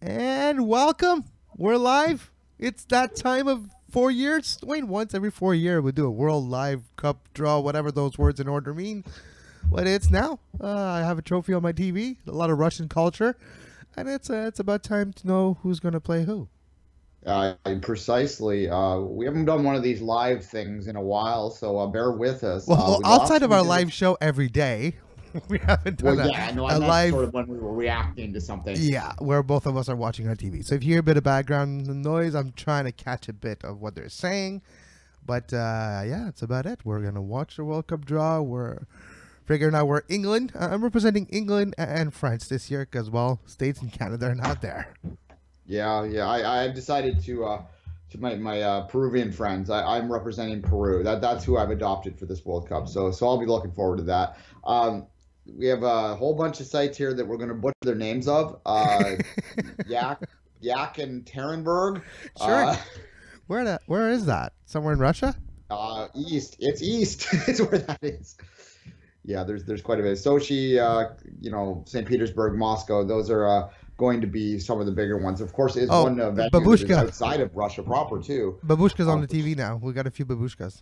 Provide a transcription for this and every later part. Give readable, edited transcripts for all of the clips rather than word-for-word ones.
And welcome. We're live. It's that time of 4 years. Wait, once every 4 years we do a World Live Cup draw, whatever those words in order mean. But it's now. I have a trophy on my TV, a lot of Russian culture, and it's about time to know who's going to play who. Precisely. We haven't done one of these live things in a while, so bear with us. Well, We outside lost of our some- live show every day, we haven't done Well, yeah, no, a I meant live. sort of when we were reacting to something. Yeah, where both of us are watching on TV. So if you hear a bit of background noise, I'm trying to catch a bit of what they're saying. But yeah, that's about it. We're going to watch the World Cup draw. We're figuring out where England. I'm representing England and France this year because, well, States and Canada are not there. Yeah. I decided to my Peruvian friends. I'm representing Peru. That's who I've adopted for this World Cup. So I'll be looking forward to that. We have a whole bunch of sites here that we're going to butcher their names of. Yak and Terenberg. Sure. Where is that? Somewhere in Russia? East. It's east. It's where that is. Yeah, there's quite a bit. Sochi, St. Petersburg, Moscow. Those are going to be some of the bigger ones. Of course, is one venue that is outside of Russia proper too. Babushka's on the TV now. We got a few babushkas.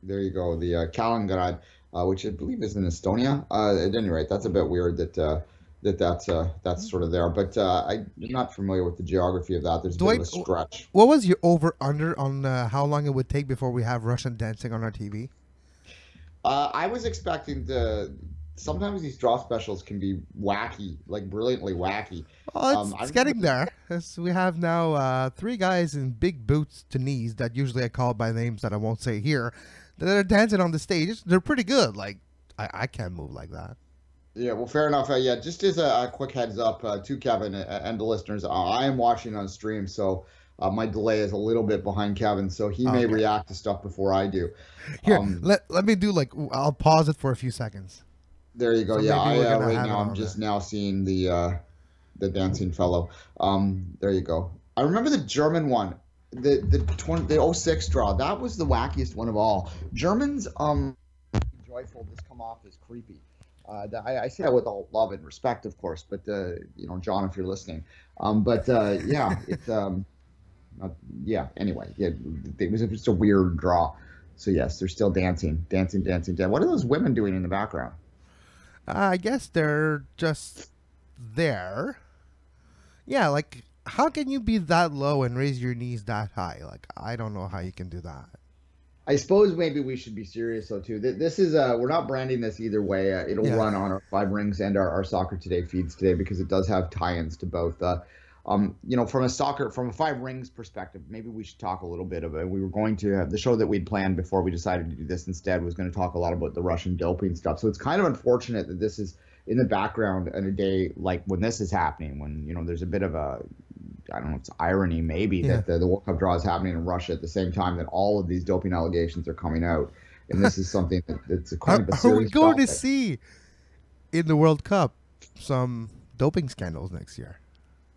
There you go. The Kaliningrad, which I believe is in Estonia. At any rate, that's a bit weird that's sort of there. But I'm not familiar with the geography of that. There's a bit of a stretch. What was your over/under on how long it would take before we have Russian dancing on our TV? I was expecting sometimes these draw specials can be wacky, like brilliantly wacky. Well, it's getting there. We have now 3 guys in big boots to knees that usually I call by names that I won't say here that are dancing on the stage. They're pretty good. Like, I can't move like that. Yeah, well, fair enough. Yeah, just as a quick heads up to Kevin and the listeners, I am watching on stream, so my delay is a little bit behind Kevin, so he may react to stuff before I do. Here, let me do I'll pause it for a few seconds. There you go. So yeah, right now I'm just now seeing the dancing fellow. There you go. I remember the German one, the 06 draw. That was the wackiest one of all. Germans joyful just come off as creepy. I say that with all love and respect, of course, but John, if you're listening. Yeah, it's anyway, yeah, it was just a weird draw. So yes, they're still dancing. What are those women doing in the background? I guess they're just there. Yeah, like, how can you be that low and raise your knees that high? Like, I don't know how you can do that. I suppose maybe we should be serious, though, too. This is, we're not branding this either way. It'll run on our 5 Rings and our Soccer Today feeds today because it does have tie-ins to both. From a 5 Rings perspective, maybe we should talk a little bit about it. We were going to have the show that we'd planned before we decided to do this instead was going to talk a lot about the Russian doping stuff. So it's kind of unfortunate that this is in the background on a day like when this is happening, when, there's a bit of a, I don't know, it's irony maybe that the World Cup draw is happening in Russia at the same time that all of these doping allegations are coming out. And this is something that's a kind of a serious Are we going topic. to see in the World Cup some doping scandals next year?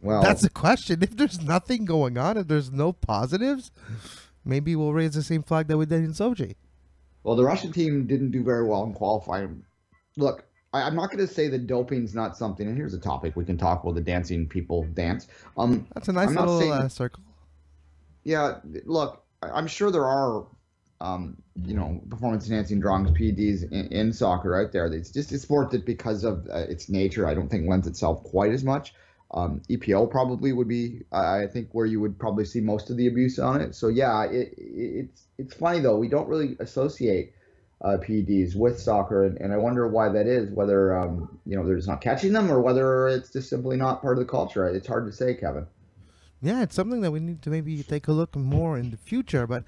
Well, that's the question. If there's nothing going on, if there's no positives, maybe we'll raise the same flag that we did in Sochi. Well, the Russian team didn't do very well in qualifying. Look, I'm not going to say that doping's not something, and here's a topic we can talk while the dancing people dance. That's a nice little circle. Yeah, look, I'm sure there are, performance-enhancing drugs, PEDs in soccer out there. It's just a sport that because of its nature, I don't think lends itself quite as much. EPO probably would be, I think, where you would probably see most of the abuse on it. So yeah, it's funny though. We don't really associate PEDs with soccer, and I wonder why that is. Whether they're just not catching them, or whether it's just simply not part of the culture. It's hard to say, Kevin. Yeah, it's something that we need to maybe take a look more in the future. But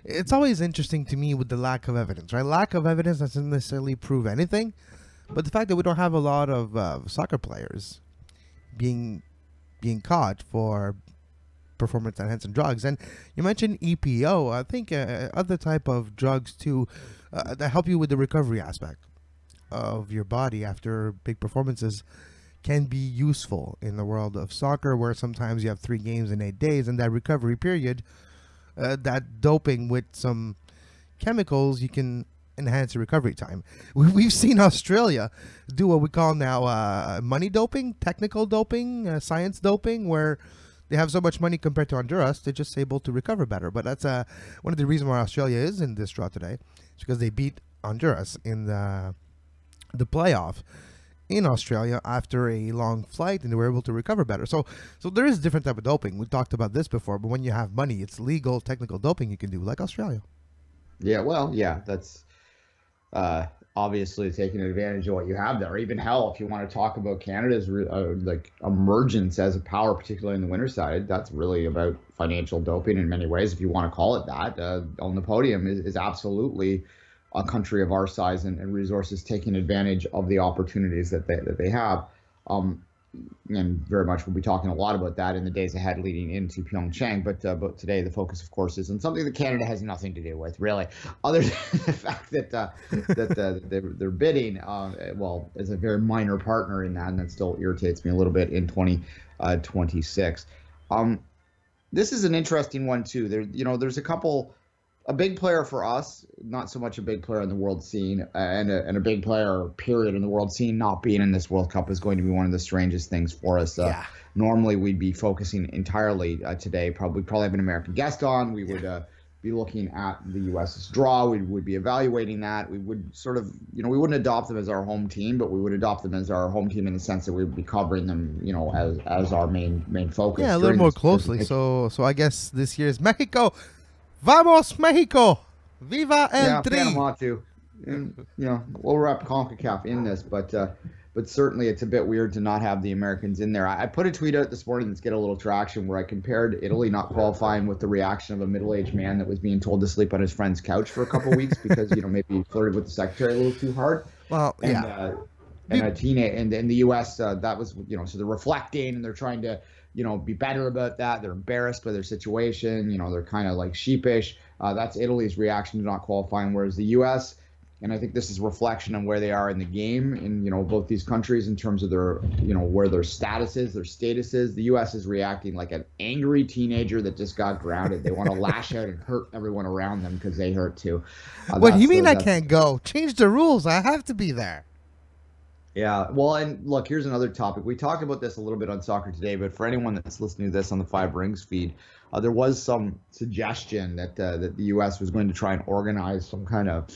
it's always interesting to me with the lack of evidence. Right, lack of evidence doesn't necessarily prove anything, but the fact that we don't have a lot of soccer players being caught for performance enhancing drugs. And you mentioned EPO. I think other type of drugs too that help you with the recovery aspect of your body after big performances can be useful in the world of soccer, where sometimes you have 3 games in 8 days, and that recovery period, that doping with some chemicals, you can enhance the recovery time. We've seen Australia do what we call now money doping, technical doping, science doping, where they have so much money compared to Honduras, they're just able to recover better. But that's one of the reasons why Australia is in this draw today. It's because they beat Honduras in the playoff in Australia after a long flight, and they were able to recover better. So there is different type of doping. We talked about this before, but when you have money, it's legal technical doping you can do, like Australia. Yeah, well, yeah, that's obviously taking advantage of what you have there. Even hell, if you want to talk about Canada's like emergence as a power, particularly in the winter side, that's really about financial doping in many ways, if you want to call it that. On the podium is absolutely a country of our size and resources taking advantage of the opportunities that they have. And very much we'll be talking a lot about that in the days ahead leading into Pyeongchang. But today the focus, of course, is on something that Canada has nothing to do with, really, other than the fact that they're bidding, well, as a very minor partner in that, and that still irritates me a little bit in 2026. This is an interesting one too. There's a big player for us, not so much a big player in the world scene, and a big player, period, in the world scene not being in this World Cup is going to be one of the strangest things for us. Normally, we'd be focusing entirely today. Probably have an American guest on. We would be looking at the U.S.'s draw. We would be evaluating that. We would sort of, we wouldn't adopt them as our home team, but we would adopt them as our home team in the sense that we would be covering them, as our main focus. Yeah, a little more closely. So I guess this year's Mexico. Vamos, Mexico! Viva el Tri! Yeah, Panama too. And, we'll wrap CONCACAF in this, but certainly it's a bit weird to not have the Americans in there. I put a tweet out this morning that's get a little traction where I compared Italy not qualifying with the reaction of a middle-aged man that was being told to sleep on his friend's couch for a couple weeks because, maybe he flirted with the secretary a little too hard. Well, And a teenage, and in the U.S., that was, so they're reflecting and they're trying to, be better about that. They're embarrassed by their situation. They're kind of like sheepish. That's Italy's reaction to not qualifying, whereas the U.S., and I think this is a reflection on where they are in the game in, both these countries in terms of their, where their status is, their status is. The U.S. is reacting like an angry teenager that just got grounded. They want to lash out and hurt everyone around them because they hurt too. What do you mean I can't go? Change the rules. I have to be there. Yeah, well, and look, here's another topic. We talked about this a little bit on Soccer Today, but for anyone that's listening to this on the Five Rings feed, there was some suggestion that the U.S. was going to try and organize some kind of,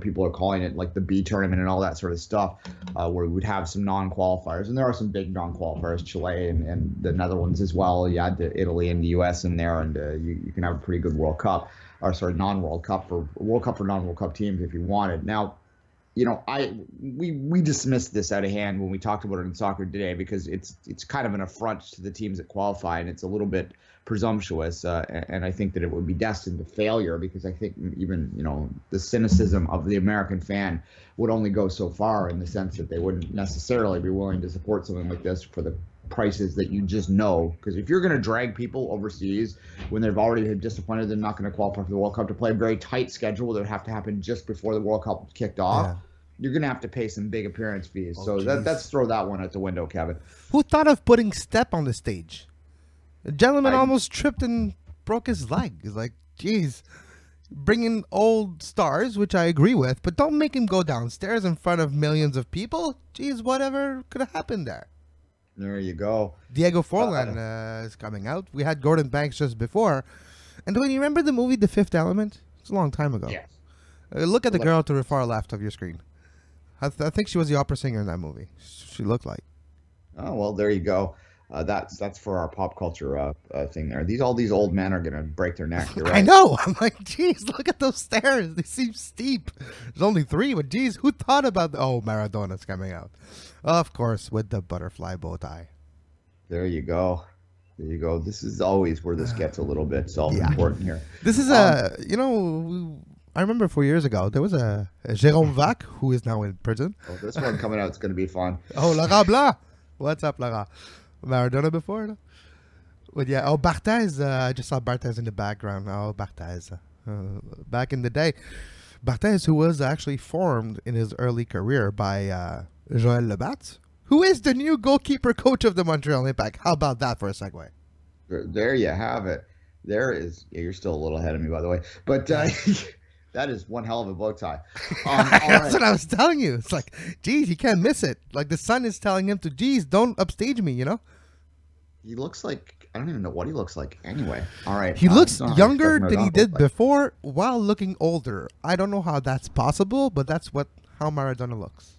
people are calling it like the B tournament and all that sort of stuff, where we would have some non-qualifiers. And there are some big non-qualifiers, Chile and the Netherlands as well. You add Italy and the U.S. in there, and you can have a pretty good World Cup, or sorry, non-World Cup for World Cup for non-World Cup teams if you wanted. Now, we dismissed this out of hand when we talked about it in Soccer Today because it's kind of an affront to the teams that qualify, and it's a little bit presumptuous, and I think that it would be destined to failure because I think even the cynicism of the American fan would only go so far in the sense that they wouldn't necessarily be willing to support something like this for the prices that you just know, because if you're going to drag people overseas when they've already been disappointed they're not going to qualify for the World Cup to play a very tight schedule that would have to happen just before the World Cup kicked off, you're going to have to pay some big appearance fees. Let's throw that one out the window, Kevin. Who thought of putting Step on the stage? The gentleman almost tripped and broke his leg. It's like, geez, bringing old stars, which I agree with, but don't make him go downstairs in front of millions of people. Geez, whatever could have happened there. There you go. Diego Forlan is coming out. We had Gordon Banks just before. And when you remember the movie The Fifth Element? It's a long time ago. Yes. Look at the girl to the far left of your screen. I think she was the opera singer in that movie. She looked like. Oh, well, there you go. That's for our pop culture thing there. All these old men are going to break their neck. You're right. I know. I'm like, geez, look at those stairs. They seem steep. There's only 3, but geez, who thought about Maradona's coming out. Of course, with the butterfly bow tie. There you go. There you go. This is always where this gets a little bit self-important here. This is I remember 4 years ago, there was a Jérôme Vac, who is now in prison. Oh, this one coming out is going to be fun. Oh, Laurent Blanc. What's up, Laurent? Maradona before, no? But yeah, Barthez. I just saw Barthez in the background. Oh, Barthez. Back in the day. Barthez, who was actually formed in his early career by Joël Lebat, who is the new goalkeeper coach of the Montreal Impact. How about that for a segue? There you have it. There is. Yeah, you're still a little ahead of me, by the way. But That is one hell of a bow tie. That's what I was telling you. It's like, geez, you can't miss it. Like the sun is telling him to, geez, don't upstage me, you know? He looks like, I don't even know what he looks like anyway. All right. He looks younger than he did before while looking older. I don't know how that's possible, but that's how Maradona looks.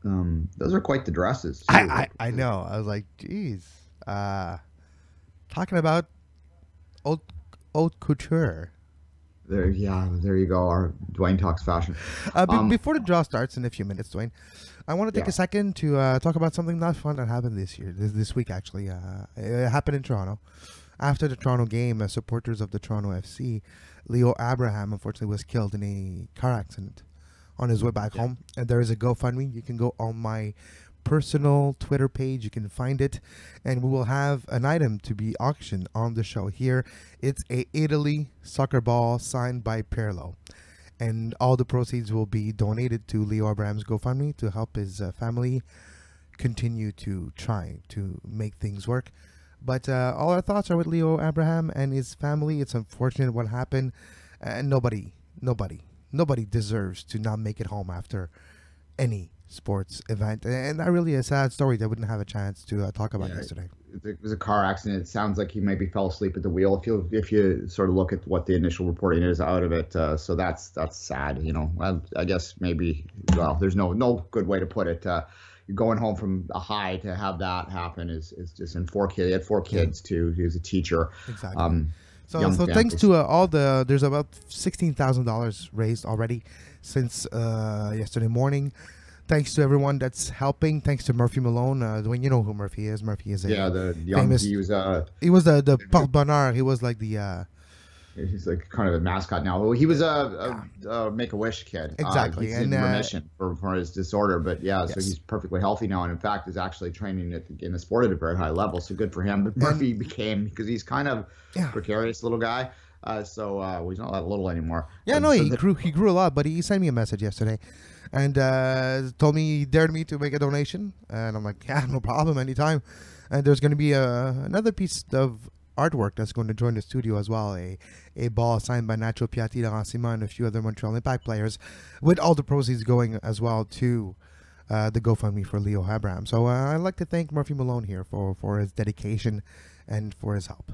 Those are quite the dresses. I know. I was like, geez. Talking about haute couture. There you go. Our Duane talks fashion. Before the draw starts in a few minutes, Duane, I want to take a second to talk about something not fun that happened this week actually. It happened in Toronto. After the Toronto game, supporters of the Toronto FC, Leo Abraham, unfortunately was killed in a car accident on his way back home. And there is a GoFundMe. You can go on my personal Twitter page. You can find it, and we will have an item to be auctioned on the show here. It's a Italy soccer ball signed by Pirlo, and all the proceeds will be donated to Leo Abraham's GoFundMe to help his family continue to try to make things work. But all our thoughts are with Leo Abraham and his family. It's unfortunate what happened, and nobody deserves to not make it home after any sports event, and that really a sad story that we didn't have a chance to talk about yesterday. It was a car accident. It sounds like he maybe fell asleep at the wheel. If you sort of look at what the initial reporting is out of it, so that's sad. You know, I guess maybe there's no good way to put it. You're going home from a high to have that happen is just in he had 4 kids too. He was a teacher. Exactly. So thanks to there's about $16,000 raised already since yesterday morning. Thanks to everyone that's helping. Thanks to Murphy Malone. When you know who Murphy is. Murphy is the young famous. He was the porte-bonheur. He was like the. He's like kind of a mascot now. He was a Make-A-Wish kid. Exactly, he's in remission for his disorder. But so he's perfectly healthy now, and in fact is actually training in the sport at a very high level. So good for him. But Murphy became, because he's kind of precarious little guy. So he's not that little anymore. Yeah, he grew a lot. But he sent me a message yesterday, and told me he dared me to make a donation, and I'm like, yeah, no problem, anytime. And there's going to be another piece of artwork that's going to join the studio as well, a ball signed by Nacho Piatti, Laurent Simon, and a few other Montreal Impact players, with all the proceeds going as well to the GoFundMe for Leo Abraham. So I'd like to thank Murphy Malone here for his dedication and for his help.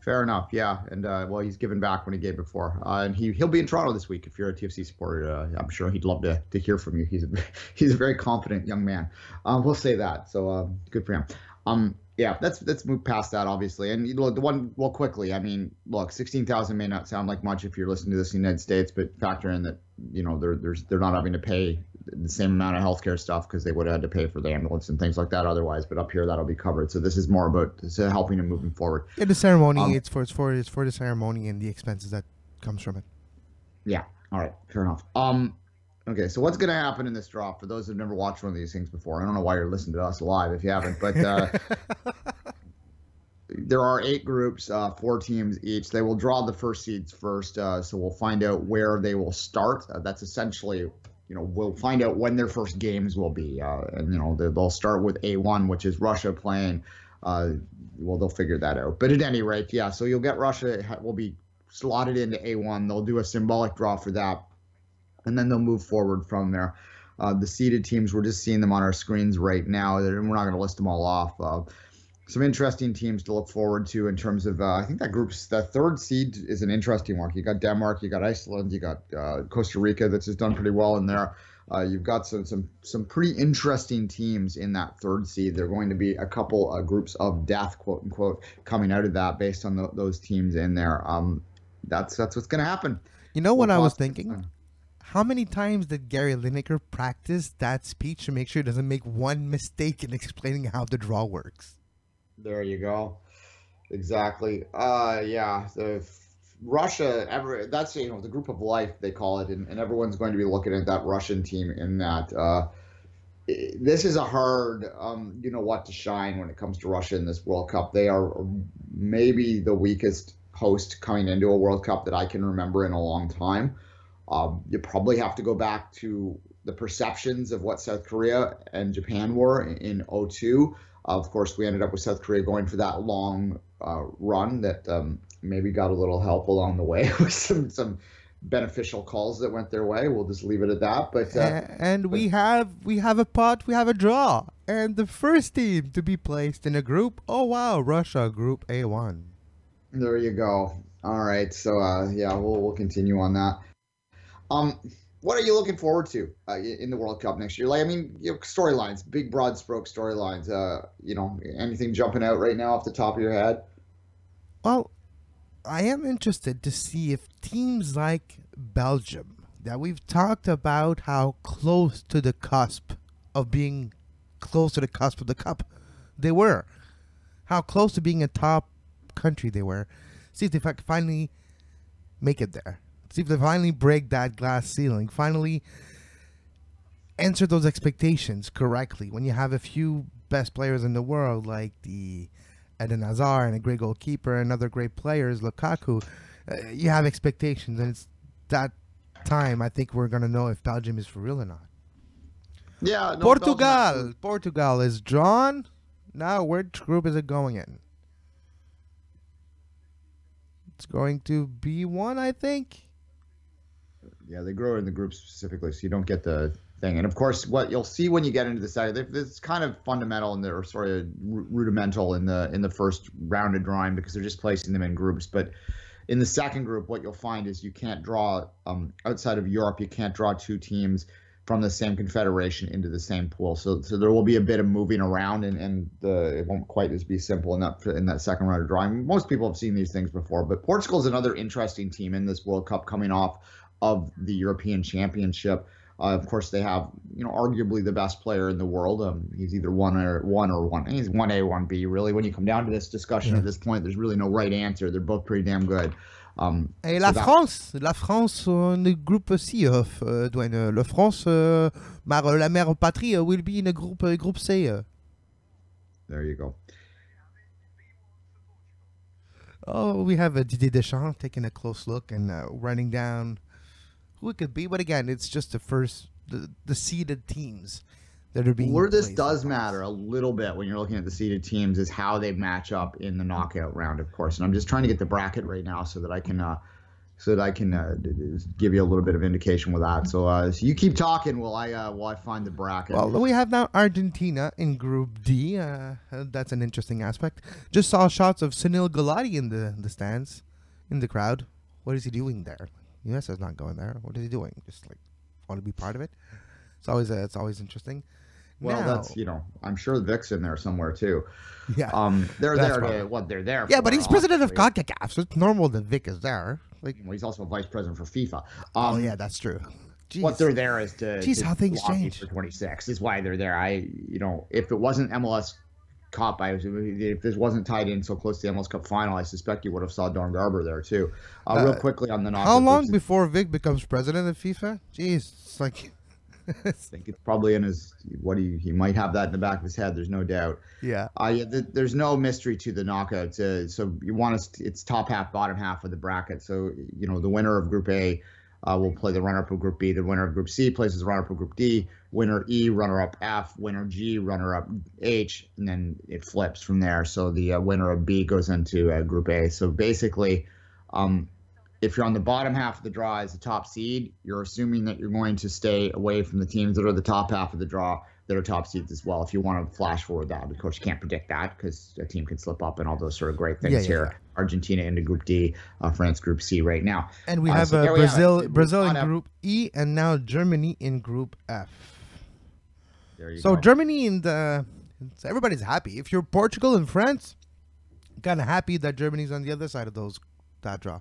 Fair enough, yeah, and he's given back when he gave before, and he'll be in Toronto this week. If you're a TFC supporter, I'm sure he'd love to hear from you. He's a very confident young man. We'll say that. So good for him. Yeah, let's move past that, obviously. And the one, well, quickly, I mean, look, 16,000 may not sound like much if you're listening to this in the United States, but factor in that, they're not having to pay the same amount of healthcare stuff because they would have had to pay for the ambulance and things like that otherwise. But up here, that'll be covered. So this is more about helping him moving forward. Yeah, the ceremony, it's for the ceremony and the expenses that comes from it. Yeah. All right. Fair enough. Okay, so what's going to happen in this draw? For those who've never watched one of these things before, I don't know why you're listening to us live if you haven't, but there are 8 groups, 4 teams each. They will draw the first seeds first, so we'll find out where they will start. That's essentially, we'll find out when their first games will be, and they'll start with A1, which is Russia playing. They'll figure that out. But at any rate, yeah. So you'll get Russia will be slotted into A1. They'll do a symbolic draw for that. And then they'll move forward from there. The seeded teams, we're just seeing them on our screens right now. We're not going to list them all off. Some interesting teams to look forward to in terms of, I think that third seed is an interesting one. You got Denmark, you got Iceland, you got Costa Rica that's just done pretty well in there. You've got some pretty interesting teams in that third seed. There are going to be a couple groups of death, quote unquote, coming out of that based on those teams in there. That's what's going to happen. You know what I was thinking? How many times did Gary Lineker practice that speech to make sure he doesn't make one mistake in explaining how the draw works? There you go. Exactly. Yeah. Russia, that's, the group of life, they call it, and everyone's going to be looking at that Russian team in that. This is a hard, what to shine when it comes to Russia in this World Cup. They are maybe the weakest host coming into a World Cup that I can remember in a long time. You probably have to go back to the perceptions of what South Korea and Japan were in 2002. Of course, we ended up with South Korea going for that long run that maybe got a little help along the way with some beneficial calls that went their way. We'll just leave it at that. And we have a pot, we have a draw, and the first team to be placed in a group. Oh wow, Russia, Group A1. There you go. All right, so yeah, we'll continue on that. What are you looking forward to in the World Cup next year? Like, I mean, storylines, big broad stroke storylines. Anything jumping out right now off the top of your head? Well, I am interested to see if teams like Belgium, that we've talked about how close to the cusp of being close to the cusp of the cup they were, how close to being a top country they were. See if they finally make it there. See if they finally break that glass ceiling, finally answer those expectations correctly. When you have a few best players in the world like the Eden Hazard and a great goalkeeper and other great players, Lukaku, you have expectations, and it's that time I think we're going to know if Belgium is for real or not. Yeah. No, Portugal is drawn. Now, which group is it going in? It's going to be one, I think. Yeah, they grow in the group specifically, so you don't get the thing. And of course, what you'll see when you get into the side, it's kind of fundamental or sort of rudimental in the first round of drawing because they're just placing them in groups. But in the second group, what you'll find is you can't draw outside of Europe. You can't draw two teams from the same confederation into the same pool. So there will be a bit of moving around, and it won't quite as be simple in that second round of drawing. Most people have seen these things before, but Portugal is another interesting team in this World Cup coming off of the European Championship. Of course, they have, arguably the best player in the world. He's either one. He's 1A, 1B. Really, when you come down to this discussion at this point, there's really no right answer. They're both pretty damn good. Et la France in the group C of Duane. La France, la mère patrie, will be in a group C. There you go. Oh, we have Didier Deschamps taking a close look and writing down who it could be, but again, it's just the seeded teams that are being. Where this does matter a little bit when you're looking at the seeded teams is how they match up in the knockout round, of course. And I'm just trying to get the bracket right now so that I can give you a little bit of indication with that. So you keep talking while I find the bracket. Well, we have now Argentina in Group D. That's an interesting aspect. Just saw shots of Sunil Gulati in the stands, in the crowd. What is he doing there? US is not going there. What is he doing? Just want to be part of it. It's always interesting. Well, now, that's I'm sure Vic's in there somewhere too. Yeah, they're there. They're there. Yeah, but he's president of CONCACAF, so it's normal that Vic is there. Well, he's also a vice president for FIFA. Oh yeah, that's true. Jeez. What they're there is to how things change for 26 is why they're there. If it wasn't MLS Cup, if this wasn't tied in so close to the MLS Cup final, I suspect you would have saw Don Garber there too. Real quickly on the knockout. How long before Vic becomes president of FIFA? Jeez, it's like. I think it's probably in he might have that in the back of his head. There's no doubt. Yeah. There's no mystery to the knockout. So you want it's top half, bottom half of the bracket. So the winner of Group A will play the runner-up of Group B. The winner of Group C plays the runner-up of Group D. Winner E, runner-up F. Winner G, runner-up H, and then it flips from there. So the winner of B goes into Group A. So basically, if you're on the bottom half of the draw as the top seed, you're assuming that you're going to stay away from the teams that are the top half of the draw that are top seeds as well. If you want to flash forward that, of course, you can't predict that because a team can slip up and all those sort of great things here. Yeah. Argentina into Group D, France Group C right now. And we have Brazil in Group E, and now Germany in Group F. There you go. Germany everybody's happy. If you're Portugal and France, kind of happy that Germany's on the other side of that draw.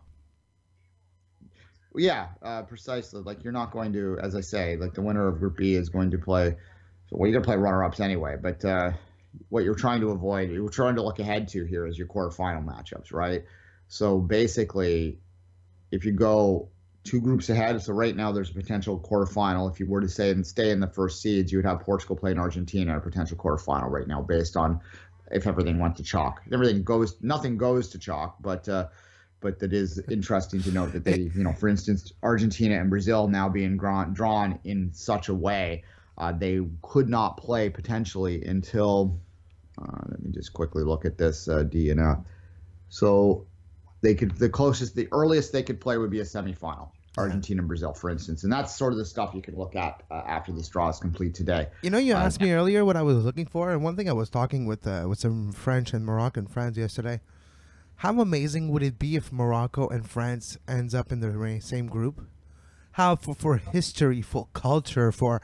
Yeah, precisely. Like, you're not going to, as I say, like the winner of Group B is going to play. Well, you're going to play runner-ups anyway, but what you're trying to avoid, you're trying to look ahead to here is your quarterfinal matchups, right? So basically, if you go two groups ahead, so right now there's a potential quarterfinal. If you were to stay in the first seeds, you would have Portugal playing Argentina in a potential quarterfinal right now, based on if everything went to chalk. Nothing goes to chalk, but that is interesting to note that they, for instance, Argentina and Brazil now being drawn in such a way, they could not play potentially until, let me just quickly look at this, D and F. So the earliest they could play would be a semifinal. Yeah. Argentina and Brazil, for instance, and that's sort of the stuff you can look at after this draw is complete today. You asked me earlier what I was looking for, and one thing I was talking with some French and Moroccan friends yesterday. How amazing would it be if Morocco and France ends up in the same group? How for history, for culture, for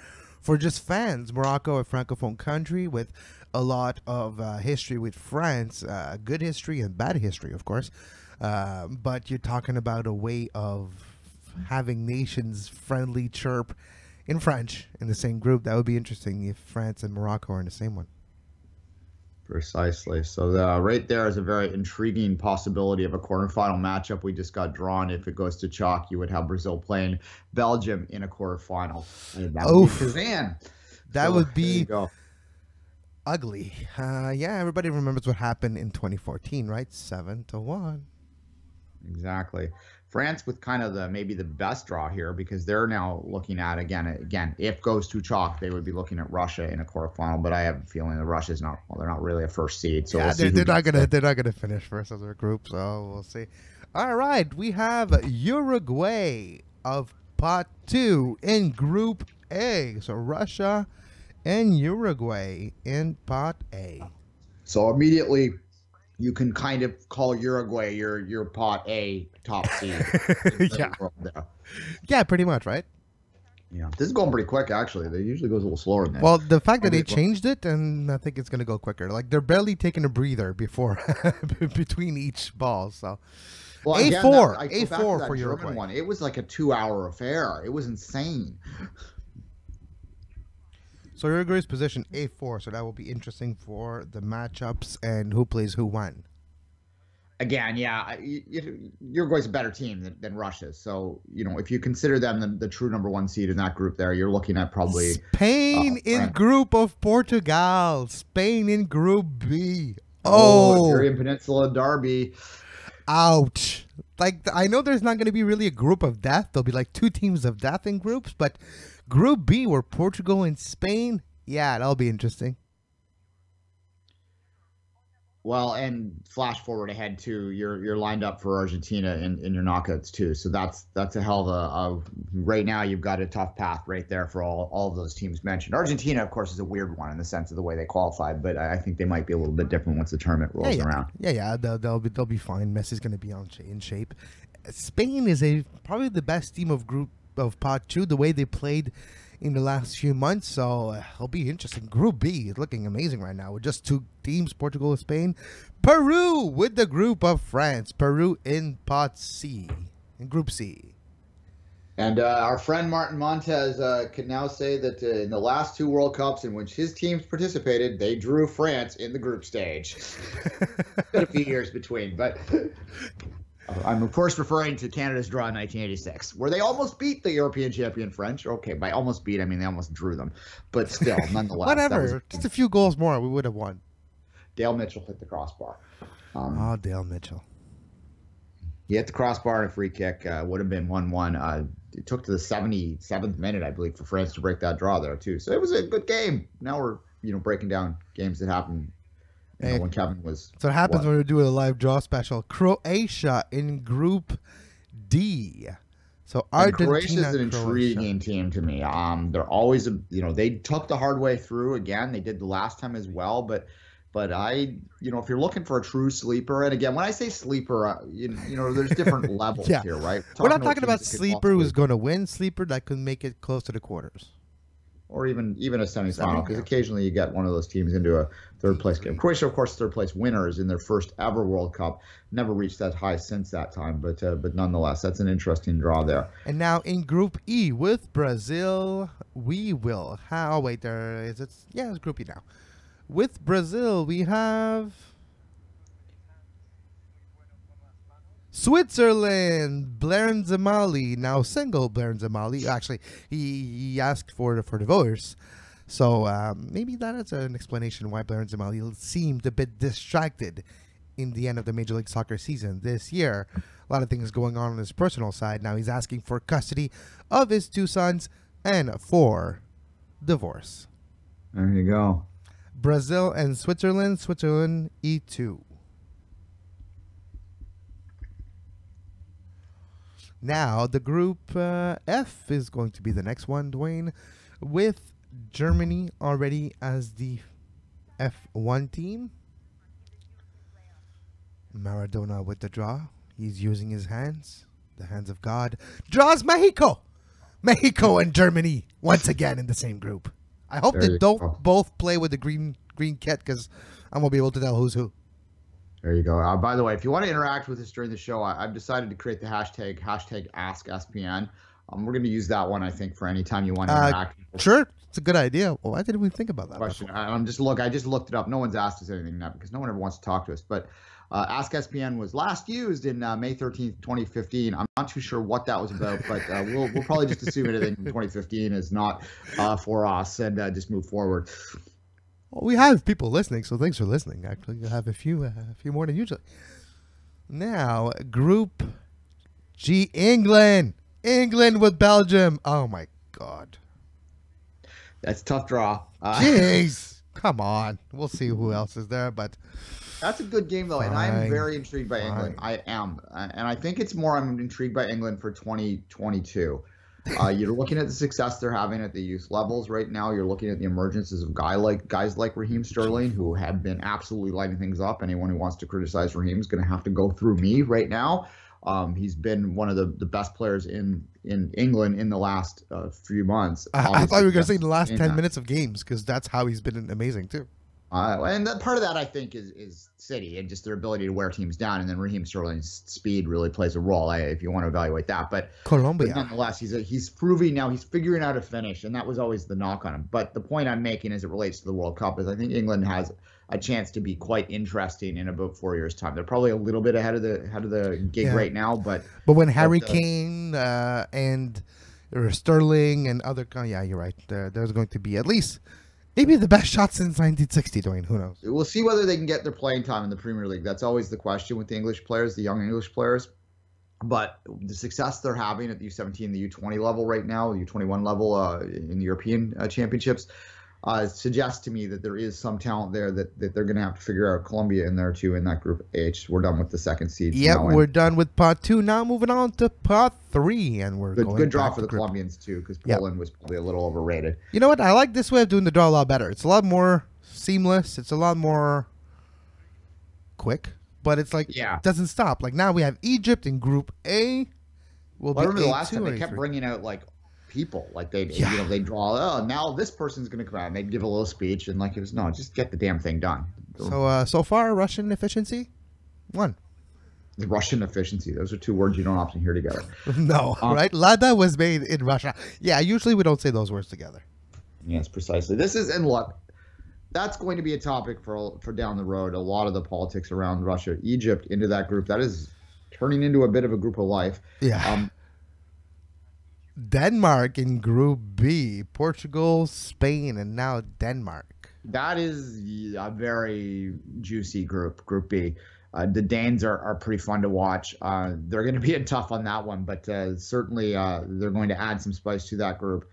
just fans. Morocco, a francophone country with a lot of history with France, good history and bad history, of course. But you're talking about a way of having nations friendly chirp in French in the same group. That would be interesting if France and Morocco are in the same one. Precisely. So right there is a very intriguing possibility of a quarterfinal matchup. We just got drawn. If it goes to chalk, you would have Brazil playing Belgium in a quarterfinal. That would be ugly. Everybody remembers what happened in 2014, right? 7-1. Exactly. France with kind of maybe the best draw here because they're now looking at again if goes to chalk they would be looking at Russia in a quarterfinal, but I have a feeling that Russia's they're not really a first seed, so they're not gonna finish first of their group, so we'll see. All right, we have Uruguay of pot 2 in Group A, so Russia and Uruguay in pot A. So immediately you can kind of call Uruguay your pot A top seed. Yeah, pretty much, right? Yeah, this is going pretty quick, actually. It usually goes a little slower than that. Well, the fact that they changed it, and I think it's going to go quicker. Like, they're barely taking a breather before between each ball, so... Well, A4 for Uruguay. One. It was like a 2-hour affair. It was insane. So Uruguay's position A4, so that will be interesting for the matchups and who plays who when. Again, Uruguay's a better team than Russia. So, if you consider them the true number 1 seed in that group there, you're looking at probably... Spain in group of Portugal. Spain in Group B. Iberian Peninsula derby. Ouch. Like, I know there's not going to be really a group of death. There'll be like 2 teams of death in groups, but... Group B, where Portugal and Spain, that'll be interesting. Well, and flash forward ahead too, you're lined up for Argentina in your knockouts too. So that's a hell of right now you've got a tough path right there for all of those teams mentioned. Argentina, of course, is a weird one in the sense of the way they qualified, but I think they might be a little bit different once the tournament rolls around. They'll be fine. Messi's going to be in shape. Spain is probably the best team of pot 2, the way they played in the last few months, so it'll be interesting. Group B is looking amazing right now with just 2 teams, Portugal and Spain. Peru with the group of France. Peru in pot C, in Group C. And our friend Martin Montes can now say that in the last 2 World Cups in which his teams participated, they drew France in the group stage. Been a few years between, but... I'm, of course, referring to Canada's draw in 1986, where they almost beat the European champion French. Okay, by almost beat, I mean they almost drew them. But still, nonetheless. Whatever. Just a few goals more, we would have won. Dale Mitchell hit the crossbar. Dale Mitchell. He hit the crossbar and a free kick. Would have been 1-1. It took to the 77th minute, I believe, for France to break that draw there, too. So it was a good game. Now we're breaking down games that happened. When Kevin was... So it happens when we do a live draw special. Croatia in Group D. So Argentina, Croatia's an intriguing team to me. They're always, they took the hard way through again. They did the last time as well, but I, if you're looking for a true sleeper, and again, when I say sleeper, there's different levels here, right? We're not talking about sleeper who's going to win, sleeper that could make it close to the quarters. Or even a semifinal, because occasionally you get one of those teams into a third-place game. Croatia, of course, third-place winners in their first ever World Cup. Never reached that high since that time, but nonetheless, that's an interesting draw there. And now in Group E with Brazil, we will have... Wait, there is it? Yeah, it's Group E now. With Brazil, we have... Switzerland, Blair-Zamali, now single Blair-Zamali. Actually, he asked for divorce. So maybe that is an explanation why Blair-Zamali seemed a bit distracted in the end of the Major League Soccer season this year. A lot of things going on his personal side. Now he's asking for custody of his 2 sons and for divorce. There you go. Brazil and Switzerland. Switzerland E2. Now, the Group F is going to be the next one, Duane, with Germany already as the F1 team. Maradona with the draw. He's using his hands, the hands of God. Draws Mexico. Mexico and Germany once again in the same group. I hope they don't both play with the green kit, because I won't be able to tell who's who. There you go. By the way, if you want to interact with us during the show, I've decided to create the hashtag AskSPN. We're going to use that one, I think, for any time you want to interact. Sure. It's a good idea. Well, why didn't we think about that? Question. I just looked it up. No one's asked us anything now because no one ever wants to talk to us. But Ask SPN was last used in May 13th, 2015. I'm not too sure what that was about, but we'll probably just assume anything in 2015 is not for us and just move forward. Well, we have people listening, so thanks for listening. Actually, you have a few more than usually. Now, Group G, England with Belgium. Oh my God, that's a tough draw. Jeez, come on. We'll see who else is there, but that's a good game though, and I'm very intrigued by England. I am, and I think it's more I'm intrigued by England for 2022. You're looking at the success they're having at the youth levels right now. You're looking at the emergences of guys like Raheem Sterling, who have been absolutely lighting things up. Anyone who wants to criticize Raheem is going to have to go through me right now. He's been one of the best players in England in the last few months. I thought you were going to say the last 10 minutes of games, because that's how he's been amazing too. And part of that, I think, is City and just their ability to wear teams down. And then Raheem Sterling's speed really plays a role if you want to evaluate that. But Colombia, nonetheless, he's proving now, he's figuring out a finish. And that was always the knock on him. But the point I'm making as it relates to the World Cup is I think England has a chance to be quite interesting in about 4 years' time. They're probably a little bit ahead of the gig right now. But when Harry Kane and Sterling and other, yeah, you're right. There's going to be at least maybe the best shot since 1960, Duane. Who knows? We'll see whether they can get their playing time in the Premier League. That's always the question with the English players, the young English players. But the success they're having at the U17, the U20 level right now, the U21 level in the European championships, suggests to me that there is some talent there that they're going to have to figure out. Colombia in there too in that Group H. We're done with the second seed. Yep, we're done with Pot 2. Now moving on to Pot 3, and we're going good draw for the Colombians too, because Poland was probably a little overrated. You know what? I like this way of doing the draw a lot better. It's a lot more seamless. It's a lot more quick, but it's like it doesn't stop. Like now we have Egypt in Group A. I remember the last time they kept bringing out like people, like they they draw, now this person's gonna come out and they'd give a little speech, and like it was just get the damn thing done. So far Russian efficiency 1. The Russian efficiency, those are two words you don't often hear together. No, right? Lada was made in Russia. Yeah, usually we don't say those words together. Yes, precisely. This is, and look, that's going to be a topic for down the road. A lot of the politics around Russia, Egypt into that group, that is turning into a bit of a group of life. Yeah. Denmark in Group B, Portugal, Spain, and now Denmark. That is a very juicy group, Group B. The Danes are pretty fun to watch. They're going to be tough on that one, but certainly they're going to add some spice to that group.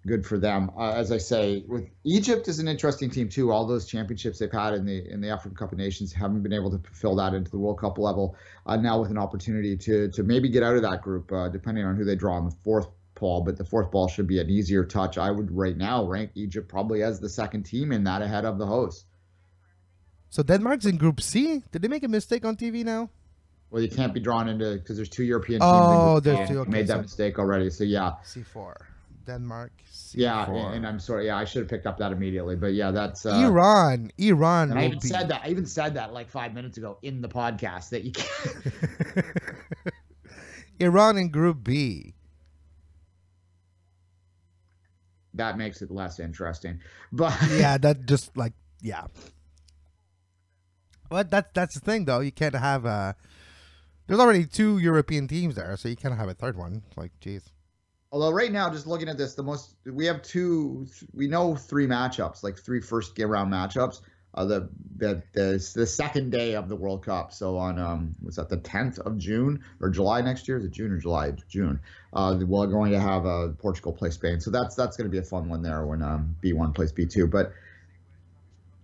Good for them. As I say, with Egypt is an interesting team too. All those championships they've had in the African Cup of Nations haven't been able to fill that into the World Cup level. Now with an opportunity to maybe get out of that group, depending on who they draw in the fourth ball. But the fourth ball should be an easier touch. I would right now rank Egypt probably as the second team in that, ahead of the host. So Denmark's in Group C. Did they make a mistake on TV now? Well, you can't be drawn into, because there's 2 European teams. Oh, there's 2. Okay, made that mistake already. So yeah. C4. Denmark. C4. Yeah, and I'm sorry. Yeah, I should have picked up that immediately. But yeah, that's Iran. And I even said that like 5 minutes ago in the podcast that you can't. Iran in Group B. That makes it less interesting. But yeah, that just like But that's the thing though. You can't have there's already 2 European teams there, so you can't have a third one. Like, geez. Although right now, just looking at this, we have 3 matchups, like 3 first round matchups. The second day of the World Cup. So on was that the 10th of June or July next year? Is it June or July? June. We're going to have Portugal play Spain. So that's going to be a fun one there when B1 plays B2. But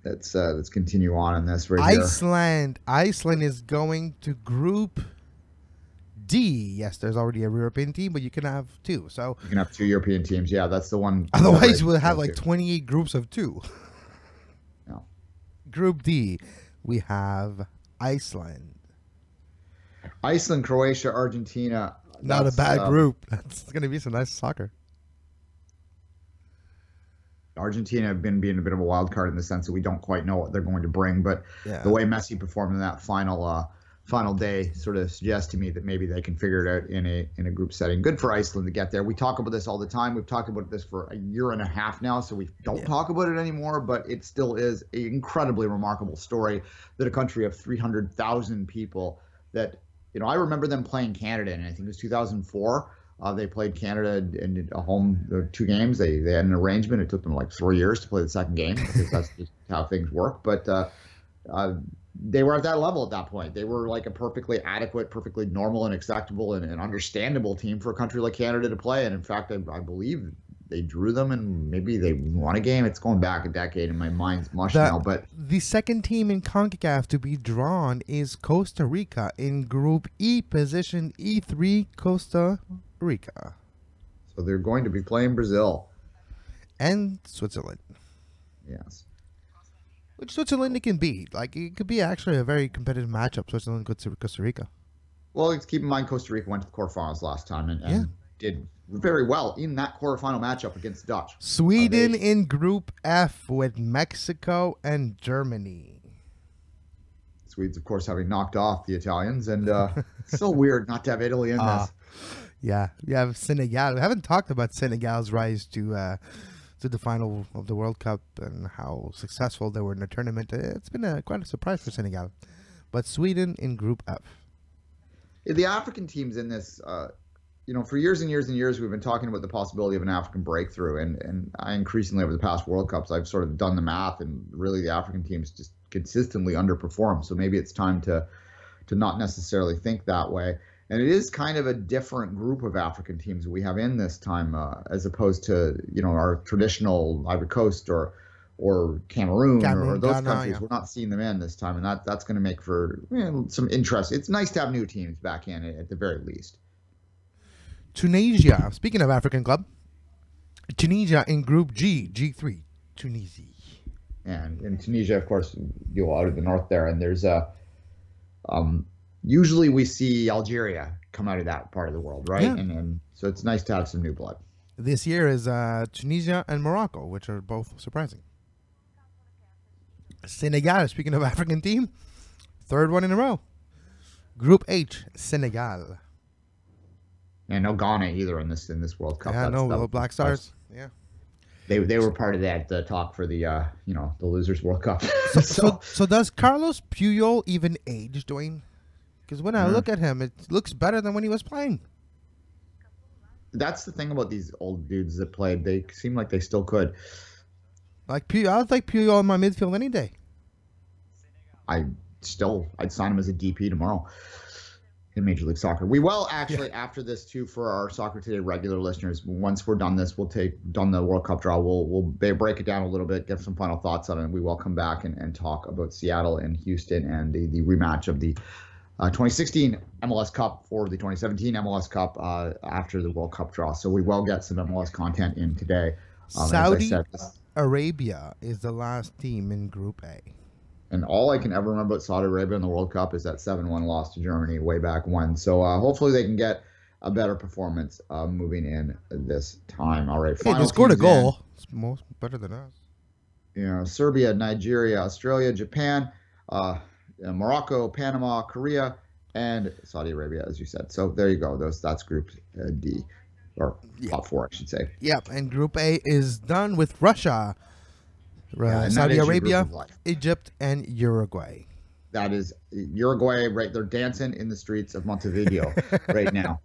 let's continue on in this right here. Iceland is going to Group D, yes, there's already a European team, but you can have 2. So You can have 2 European teams. Yeah, that's the one. otherwise, we'll have like 28 groups of 2. No. Group D, we have Iceland. Iceland, Croatia, Argentina. Not a bad group. That's going to be some nice soccer. Argentina have been being a bit of a wild card in the sense that we don't quite know what they're going to bring, but the way Messi performed in that final day sort of suggests to me that maybe they can figure it out in a group setting. Good for Iceland to get there. We talk about this all the time. We've talked about this for a year and a half now, so we don't talk about it anymore, but it still is an incredibly remarkable story that a country of 300,000 people that, I remember them playing Canada, and I think it was 2004. They played Canada in a home 2 games. They had an arrangement. It took them like 3 years to play the second game because that's just how things work. But they were at that level at that point. They were like a perfectly adequate, perfectly normal and acceptable and understandable team for a country like Canada to play. And in fact, I believe they drew them and maybe they won a game. It's going back a decade and my mind's mush now. But the second team in CONCACAF to be drawn is Costa Rica in Group E, position E3, Costa Rica. So they're going to be playing Brazil. And Switzerland. Yes. Which Switzerland it can be. Like, it could be actually a very competitive matchup, Switzerland, Costa Rica. Well, let's keep in mind Costa Rica went to the quarterfinals last time and did very well in that quarterfinal matchup against Dutch. Sweden in Group F with Mexico and Germany. Swedes, of course, having knocked off the Italians, and it's so weird not to have Italy in this. Yeah, you have Senegal. We haven't talked about Senegal's rise to the final of the World Cup and how successful they were in the tournament. It's been quite a surprise for Senegal. But Sweden in Group F. The African teams in this, for years and years and years, we've been talking about the possibility of an African breakthrough. And I increasingly, over the past World Cups, I've sort of done the math, and really the African teams just consistently underperform. So maybe it's time to not necessarily think that way. And it is kind of a different group of African teams we have in this time, as opposed to our traditional Ivory Coast or Cameroon or those countries. Yeah. We're not seeing them in this time, and that's going to make for some interest. It's nice to have new teams back in at the very least. Tunisia. Speaking of African club, Tunisia in Group G, G3, Tunisia. And in Tunisia, of course, you go out of the north there, and there's usually we see Algeria come out of that part of the world, right? Yeah. And so it's nice to have some new blood. This year is Tunisia and Morocco, which are both surprising. Senegal, speaking of African team, third one in a row. Group H, Senegal. And no Ghana either in this World Cup. Yeah, no Black Stars. Yeah. They were part of that talk for the the Losers World Cup. So does Carlos Puyol even age, Duane? Because when I look at him, it looks better than when he was playing. That's the thing about these old dudes that played. They seem like they still could. Like I'd like Puyol in my midfield any day. I'd sign him as a DP tomorrow in Major League Soccer. We will actually, after this too, for our Soccer Today regular listeners, once we're done this, we'll done the World Cup draw. We'll break it down a little bit, give some final thoughts on it, and we will come back and talk about Seattle and Houston and the rematch of the 2016 MLS Cup for the 2017 MLS Cup after the World Cup draw. So we will get some MLS content in today. Saudi Arabia is the last team in Group A. And all I can ever remember about Saudi Arabia in the World Cup is that 7-1 loss to Germany way back when. So hopefully they can get a better performance moving in this time. All right. Hey, they scored a goal. It's most better than us. Serbia, Nigeria, Australia, Japan, Morocco, Panama, Korea, and Saudi Arabia, as you said. So there you go. That's Group D, or top 4, I should say. Yep. And Group A is done with Russia, Saudi Arabia, Egypt, and Uruguay. That is Uruguay, right? They're dancing in the streets of Montevideo right now.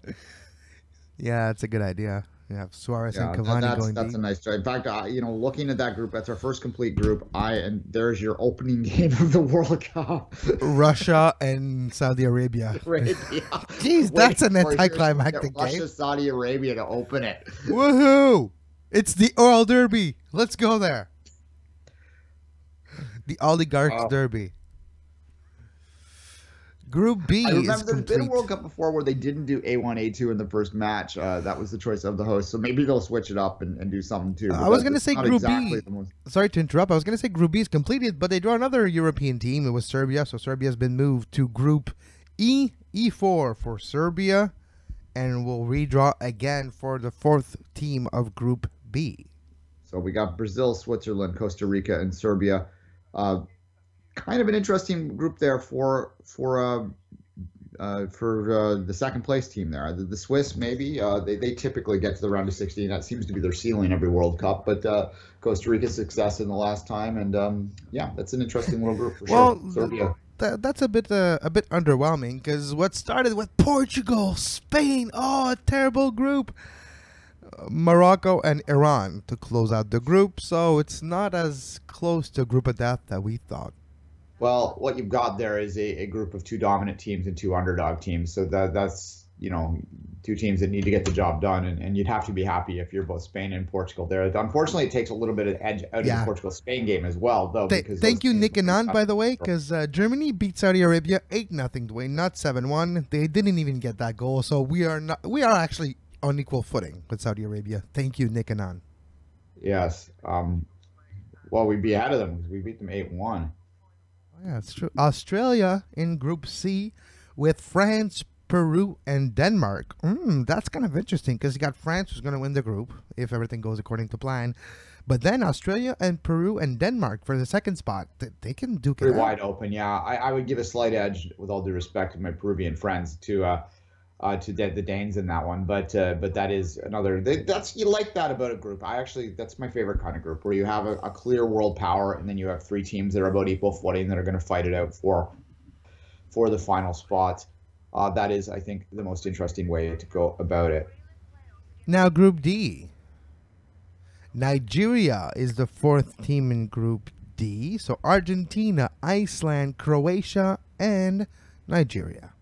Yeah, it's a good idea. You have Suarez and Cavani going That's a nice try. In fact, looking at that group, that's our first complete group. And there's your opening game of the World Cup. Russia and Saudi Arabia. Jeez, that's an anticlimactic game. Russia, Saudi Arabia to open it. Woohoo! It's the Oil Derby. Let's go there. The Oligarchs Derby. Group B I is remember there's been a complete. World Cup before where they didn't do A1, A2 in the first match. That was the choice of the host. So maybe they'll switch it up and do something too. I But was gonna that's say not Group exactly B. the most. Sorry to interrupt. I was gonna say Group B is completed, but they draw another European team. It was Serbia, so Serbia's been moved to Group E, E4 for Serbia, and we'll redraw again for the fourth team of Group B. So we got Brazil, Switzerland, Costa Rica, and Serbia. Kind of an interesting group there for the second place team there. The Swiss, maybe they typically get to the round of 16. That seems to be their ceiling every World Cup. But Costa Rica's success in the last time, and yeah, that's an interesting little group for sure. Serbia. That's a bit underwhelming because what started with Portugal, Spain, a terrible group. Morocco and Iran to close out the group, so it's not as close to group of death that we thought. Well, what you've got there is a group of two dominant teams and two underdog teams. So that's two teams that need to get the job done, and you'd have to be happy if you're both Spain and Portugal there. Unfortunately, it takes a little bit of edge out of the Portugal-Spain game as well, though. Thank you, Nick and Ann, by the way, because Germany beat Saudi Arabia 8-0, Duane, not 7-1. They didn't even get that goal, so we are actually on equal footing with Saudi Arabia. Thank you, Nick and Ann. Yes. Well, we'd be ahead of them because we beat them 8-1. Yeah, it's true. Australia in Group C with France, Peru, and Denmark. That's kind of interesting because you got France who's going to win the group if everything goes according to plan. But then Australia and Peru and Denmark for the second spot. They can duke it out. Pretty wide open, yeah. I would give a slight edge, with all due respect to my Peruvian friends, to the Danes in that one, but that is another. You like that about a group. That's my favorite kind of group, where you have a clear world power, and then you have three teams that are about equal footing that are going to fight it out for the final spot. That is, I think, the most interesting way to go about it. Now, Group D. Nigeria is the fourth team in Group D. So Argentina, Iceland, Croatia, and Nigeria.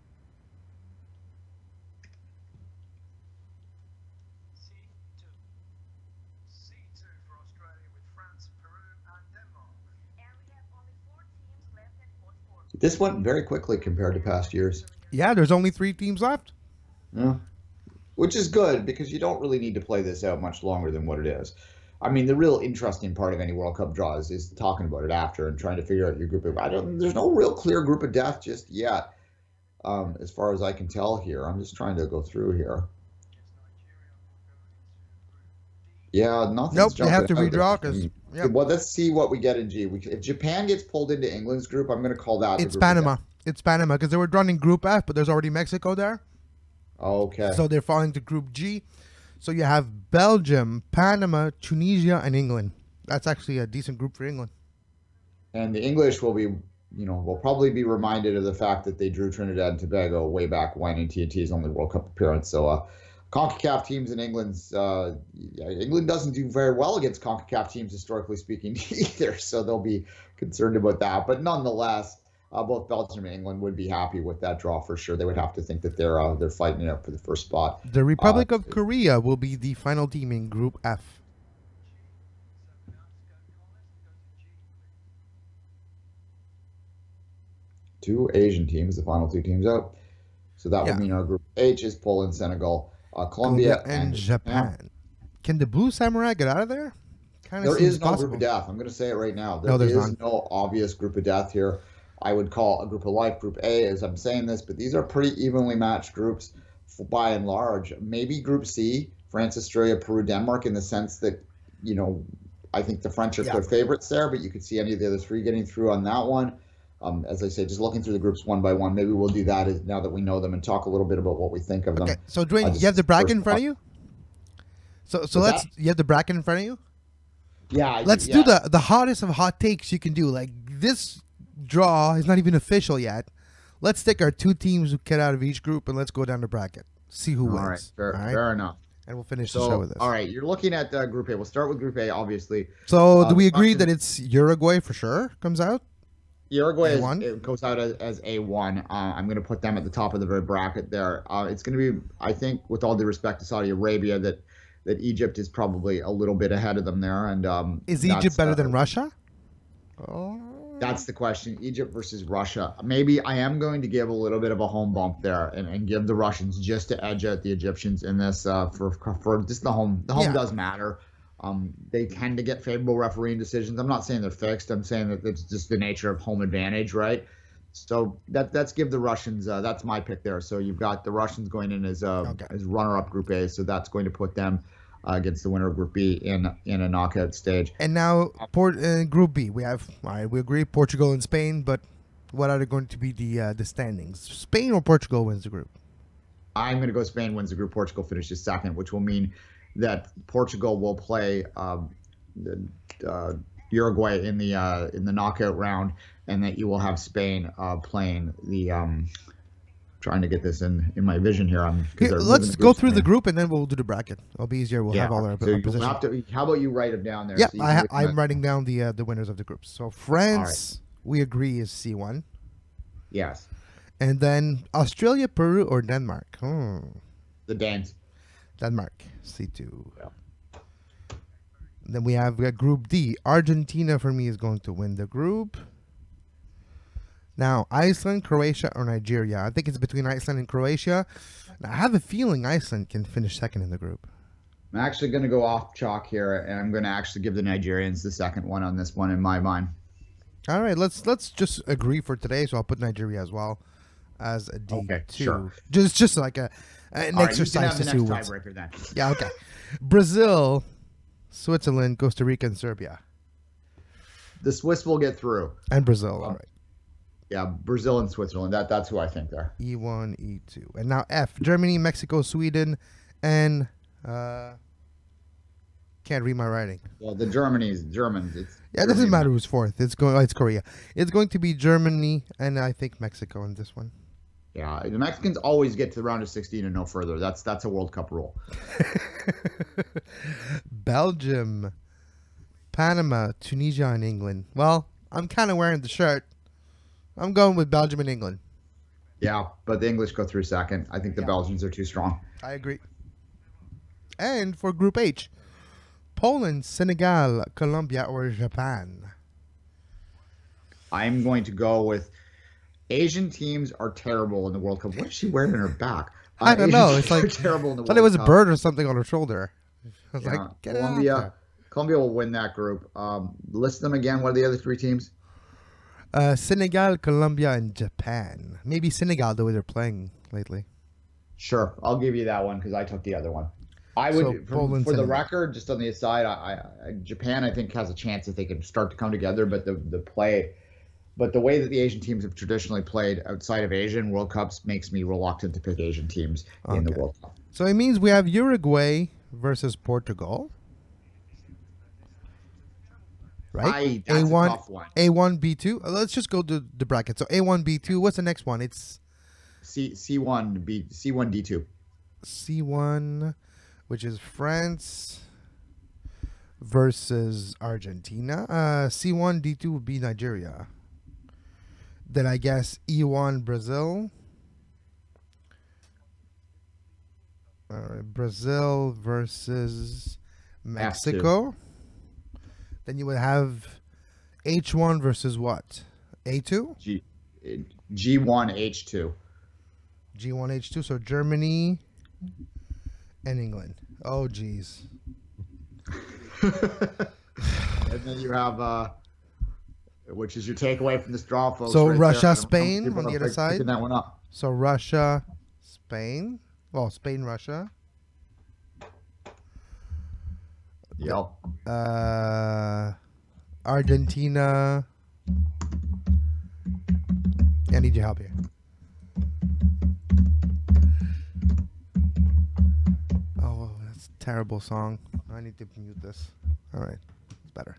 This went very quickly compared to past years. Yeah, there's only 3 teams left. Yeah, which is good because you don't really need to play this out much longer than what it is. I mean, the real interesting part of any World Cup draw is talking about it after and trying to figure out your group. There's no real clear group of death just yet, as far as I can tell here. I'm just trying to go through here. Yeah, nothing's Nope, you jumping have to out there. redraw because. Yep. Well, let's see what we get in G. If Japan gets pulled into England's group, I'm going to call that. It's Panama. It's Panama because they were drawn in Group F, but there's already Mexico there. Okay. So they're falling to Group G. So you have Belgium, Panama, Tunisia, and England. That's actually a decent group for England. And the English will be, will probably be reminded of the fact that they drew Trinidad and Tobago way back when in TNT's only World Cup appearance. So CONCACAF teams in England doesn't do very well against CONCACAF teams, historically speaking, either. So they'll be concerned about that. But nonetheless, both Belgium and England would be happy with that draw for sure. They would have to think that they're fighting it out for the first spot. The Republic of Korea will be the final team in Group F. Two Asian teams, the final 2 teams out. So that would mean our Group H is Poland, Senegal, Colombia, and Japan. Can the Blue Samurai get out of there? There is no group of death. I'm going to say it right now. There is no obvious group of death here. I would call a group of life Group A as I'm saying this, but these are pretty evenly matched groups by and large. Maybe Group C, France, Australia, Peru, Denmark, in the sense that, I think the French are clear favorites there, but you could see any of the other 3 getting through on that one. As I say, just looking through the groups one by one. Maybe we'll do that now that we know them and talk a little bit about what we think of them. Okay, so Duane, you have the bracket in front of you? You have the bracket in front of you? Yeah. Let's do the hottest of hot takes you can do. Like, this draw is not even official yet. Let's take our 2 teams who get out of each group and let's go down the bracket. See who wins. All right, fair enough. And we'll finish the show with this. All right, you're looking at Group A. We'll start with Group A, obviously. So do we agree that it's Uruguay for sure comes out? Uruguay it goes out as A1. I'm going to put them at the top of the very bracket there. It's going to be, I think, with all due respect to Saudi Arabia, that Egypt is probably a little bit ahead of them there. And is Egypt better than Russia? Oh. That's the question. Egypt versus Russia. Maybe I am going to give a little bit of a home bump there and give the Russians just to edge out the Egyptians in this for just the home. The home does matter. They tend to get favorable refereeing decisions. I'm not saying they're fixed. I'm saying that it's just the nature of home advantage, right? So that's give the Russians. That's my pick there. So you've got the Russians going in as runner-up Group A. So that's going to put them against the winner of Group B in a knockout stage. And now Group B, we have we agree Portugal and Spain, but what are going to be the standings? Spain or Portugal wins the group? I'm going to go Spain wins the group. Portugal finishes second, which will mean that Portugal will play Uruguay in the knockout round, and that you will have Spain playing the. Trying to get this in my vision here. Let's go through the group and then we'll do the bracket. It'll be easier. We'll have all our positions. How about you write them down there? Yeah, so I'm writing down the winners of the groups. So France, we agree, is C1. Yes. And then Australia, Peru, or Denmark? The Danes. Denmark, C2. Yeah. Then we have Group D. Argentina, for me, is going to win the group. Now, Iceland, Croatia, or Nigeria. I think it's between Iceland and Croatia. Now, I have a feeling Iceland can finish second in the group. I'm actually going to go off chalk here, and I'm going to actually give the Nigerians the second one on this one in my mind. All right, let's just agree for today. So I'll put Nigeria as well as a D2. Okay, sure. Just like an exercise to see what's. Tiebreaker then. Yeah, okay. Brazil, Switzerland, Costa Rica, and Serbia. The Swiss will get through. And Brazil, all right. Yeah, Brazil and Switzerland. That's who I think there. E1, E2. And now F. Germany, Mexico, Sweden, and can't read my writing. Well, the Germans. It doesn't matter who's fourth. It's Korea. It's going to be Germany and I think Mexico in this one. Yeah, the Mexicans always get to the round of 16 and no further. That's a World Cup rule. Belgium, Panama, Tunisia, and England. Well, I'm kind of wearing the shirt. I'm going with Belgium and England. Yeah, but the English go through second. I think the Belgians are too strong. I agree. And for Group H, Poland, Senegal, Colombia, or Japan. I'm going to go with Asian teams are terrible in the World Cup. What is she wearing on her back? I don't know. It's like terrible in the World Cup. I thought it was a bird or something on her shoulder. I was like, get Colombia will win that group. List them again. What are the other three teams? Senegal, Colombia, and Japan. Maybe Senegal, the way they're playing lately. Sure, I'll give you that one because I took the other one. I would, for the record, just on the aside, Japan I think has a chance if they can start to come together. But the way that the Asian teams have traditionally played outside of Asian World Cups makes me reluctant to pick Asian teams in the World Cup. So it means we have Uruguay versus Portugal. Right? That's a tough one. A1, B2. Let's just go to the bracket. So A1, B2. What's the next one? It's C1, D2. C1, which is France versus Argentina. C1, D2 would be Nigeria. Then I guess E1, Brazil. All right, Brazil versus Mexico. F2. Then you would have H1 versus what? A2? G1, H2. G1, H2. So Germany and England. Oh, geez. And then you have, which is your takeaway from this draw, folks. So right Russia, there. Spain on the other side. Picking that one up. So Russia, Spain. Well, Spain, Russia. Yep. Argentina. I need your help here. Oh, that's a terrible song. I need to mute this. All right, it's better.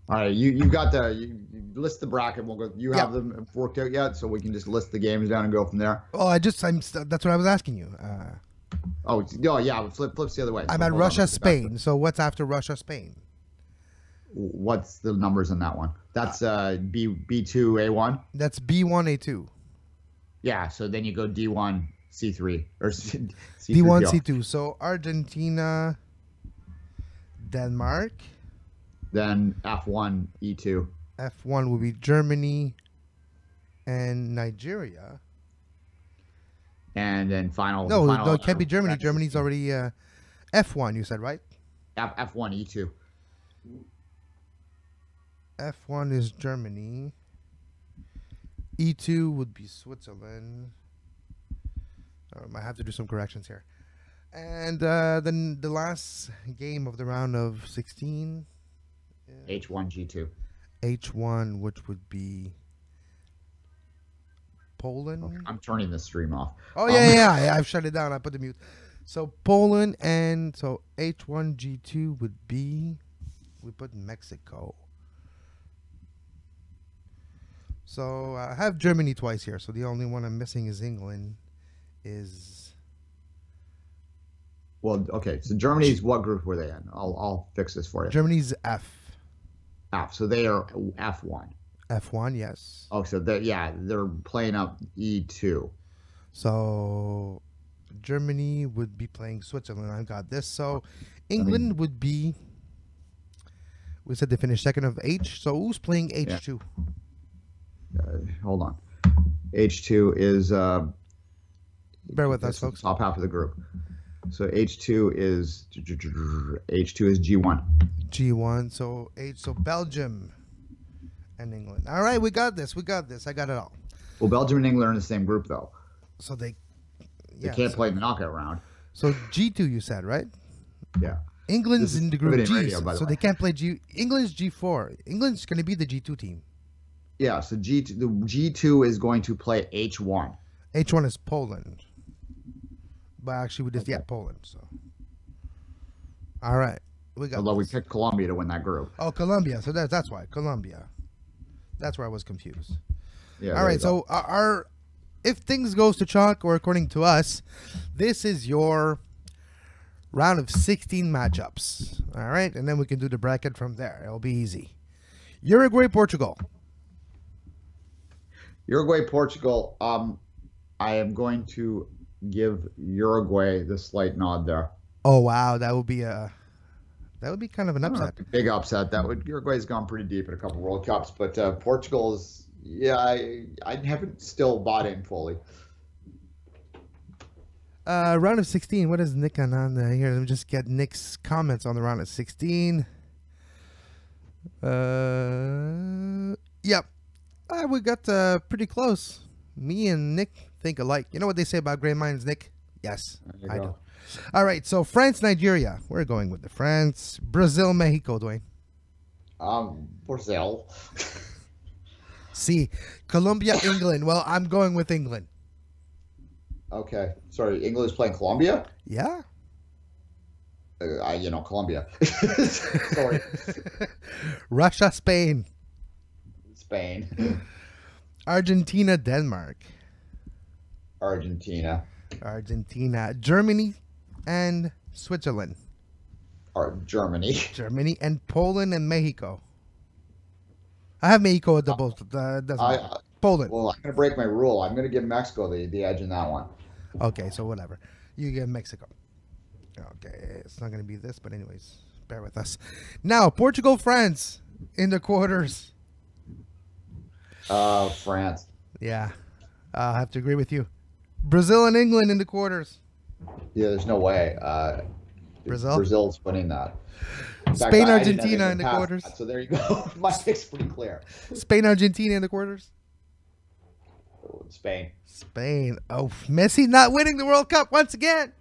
All right, you got you list the bracket. We'll go. You have them worked out yet, so we can just list the games down and go from there. Oh, that's what I was asking you. Yeah. Flips the other way. I'm at Russia, Spain. So what's after Russia, Spain? What's the numbers on that one? That's B2 A1. That's B1 A2. Yeah. So then you go D1 C3 or C3. D1 C2. So Argentina, Denmark. Then F1 E2. F1 would be Germany and Nigeria. And then No, final it can't be Germany. X Germany's already F1. You said right? F1 E2. F1 is Germany. E2 would be Switzerland. I might have to do some corrections here. And then the last game of the round of 16. H1 G2. H1, which would be Poland. Okay, I'm turning the stream off. Oh yeah. I've shut it down. I put the mute. So Poland and so H1 G2 would be. We put Mexico. So I have Germany twice here. So the only one I'm missing is England. Well, okay. So Germany's what group were they in? I'll fix this for you. Germany's F. F. So they are F1. F1, yes. Oh, so they're playing up E2. So Germany would be playing Switzerland. I got this. So England would be. We said they finished second of H. So who's playing H2? Hold on. H2 is. Bear with us, folks. Top half of the group. So H2 is G1. G1. So So Belgium and England. All right, we got this. I got it all. Well, Belgium and England are in the same group though. So they can't play in the knockout round. So G2, you said, right? Yeah. England's in the group G, radio, so they can't play G. England's G4. England's going to be the G2 team. Yeah. So the G2 is going to play H1. H1 is Poland. But actually, we just Poland. So, all right, we got. Although we picked Colombia to win that group. Oh, Colombia. So that's why Colombia. That's where I was confused. Yeah. All right. So our if things goes to chalk, or according to us, this is your round of 16 matchups. All right, and then we can do the bracket from there. It'll be easy. Uruguay, Portugal. Uruguay, Portugal. I am going to give Uruguay the slight nod there. Oh wow, that would be kind of an upset. Big upset. Uruguay's gone pretty deep in a couple World Cups, but Portugal is I haven't still bought in fully. Round of 16. What is Nick on there? Here, let me just get Nick's comments on the round of 16. Yep. We got pretty close. Me and Nick think alike. You know what they say about great minds, Nick? Yes, I do. All right, so France, Nigeria. We're going with the France. Brazil, Mexico, Duane. Brazil. See, Colombia, England. Well, I'm going with England. Okay. Sorry, England's playing Colombia? Yeah. Colombia. Sorry. Russia, Spain. Spain. Argentina, Denmark. Argentina. Germany and Switzerland. Germany. Germany and Poland and Mexico. I have Mexico at the both. Poland. Well, I'm going to break my rule. I'm going to give Mexico the edge in that one. Okay, so whatever. You give Mexico. Okay, it's not going to be this, but anyways, bear with us. Now, Portugal, France in the quarters. France. Yeah, I'll have to agree with you. Brazil and England in the quarters. Yeah, there's no way. Brazil's winning that. Spain, Argentina in the quarters. So there you go. My pick's pretty clear. Spain, Argentina in the quarters. Spain. Oh, Messi not winning the World Cup once again.